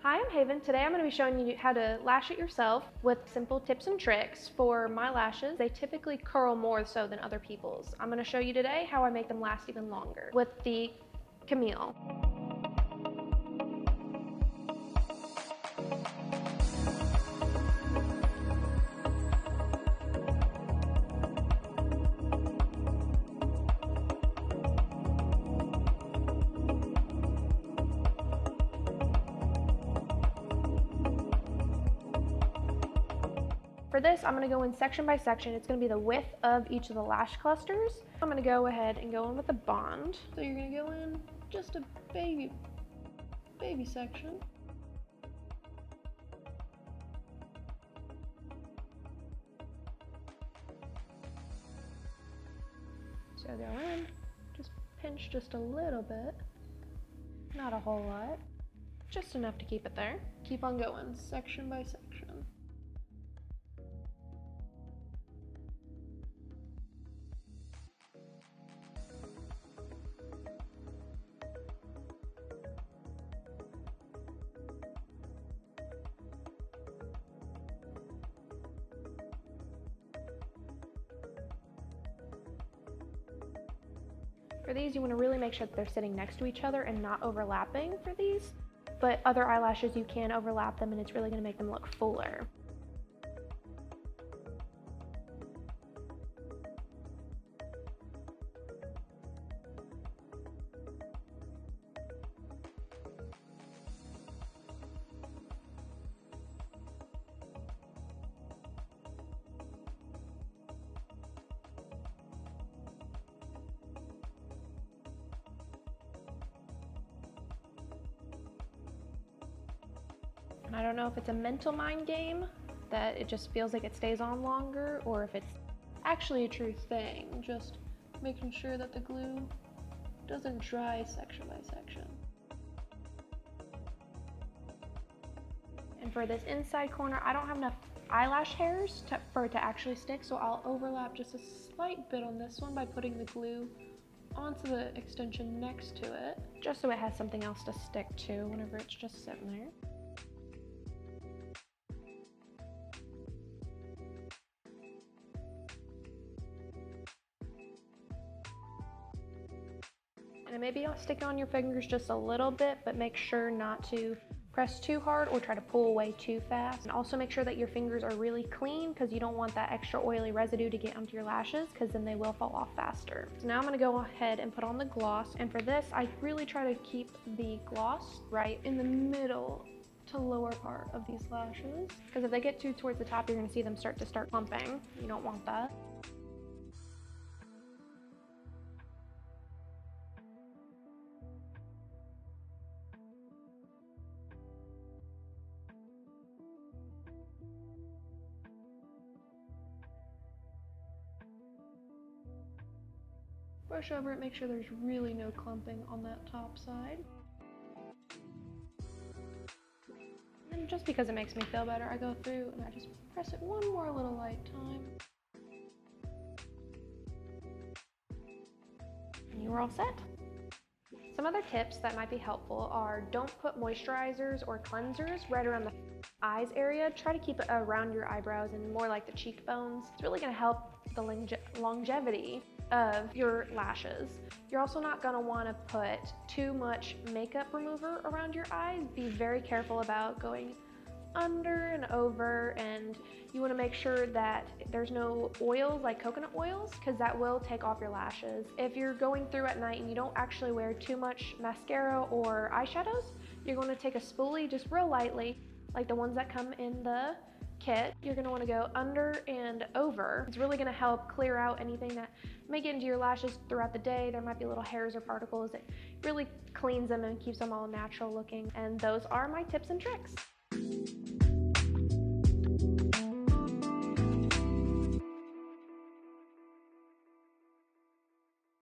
Hi, I'm Haven. Today I'm going to be showing you how to lash it yourself with simple tips and tricks for my lashes. They typically curl more so than other people's. I'm going to show you today how I make them last even longer with the Camille. For this, I'm going to go in section by section. It's going to be the width of each of the lash clusters. I'm going to go ahead and go in with a bond. So you're going to go in just a baby section. So go in, just pinch just a little bit, not a whole lot, just enough to keep it there. Keep on going, section by section. For these, you want to really make sure that they're sitting next to each other and not overlapping for these, but other eyelashes you can overlap them and it's really going to make them look fuller. I don't know if it's a mental mind game that it just feels like it stays on longer or if it's actually a true thing, just making sure that the glue doesn't dry section by section. And for this inside corner, I don't have enough eyelash hairs for it to actually stick, so I'll overlap just a slight bit on this one by putting the glue onto the extension next to it, just so it has something else to stick to whenever it's just sitting there. And maybe I'll stick on your fingers just a little bit, but make sure not to press too hard or try to pull away too fast. And also make sure that your fingers are really clean because you don't want that extra oily residue to get onto your lashes because then they will fall off faster. So now I'm going to go ahead and put on the gloss. And for this, I really try to keep the gloss right in the middle to lower part of these lashes, because if they get too towards the top, you're going to see them start clumping. You don't want that. Brush over it, make sure there's really no clumping on that top side. And just because it makes me feel better, I go through and I just press it one more little light time. And you are all set. Some other tips that might be helpful are don't put moisturizers or cleansers right around the eyes area. Try to keep it around your eyebrows and more like the cheekbones. It's really going to help the longevity of your lashes. You're also not going to want to put too much makeup remover around your eyes. Be very careful about going under and over, and you want to make sure that there's no oils like coconut oils because that will take off your lashes. If you're going through at night and you don't actually wear too much mascara or eyeshadows, you're going to take a spoolie just real lightly, like the ones that come in the kit. You're going to want to go under and over. It's really going to help clear out anything that may get into your lashes throughout the day. There might be little hairs or particles. It really cleans them and keeps them all natural looking. And those are my tips and tricks.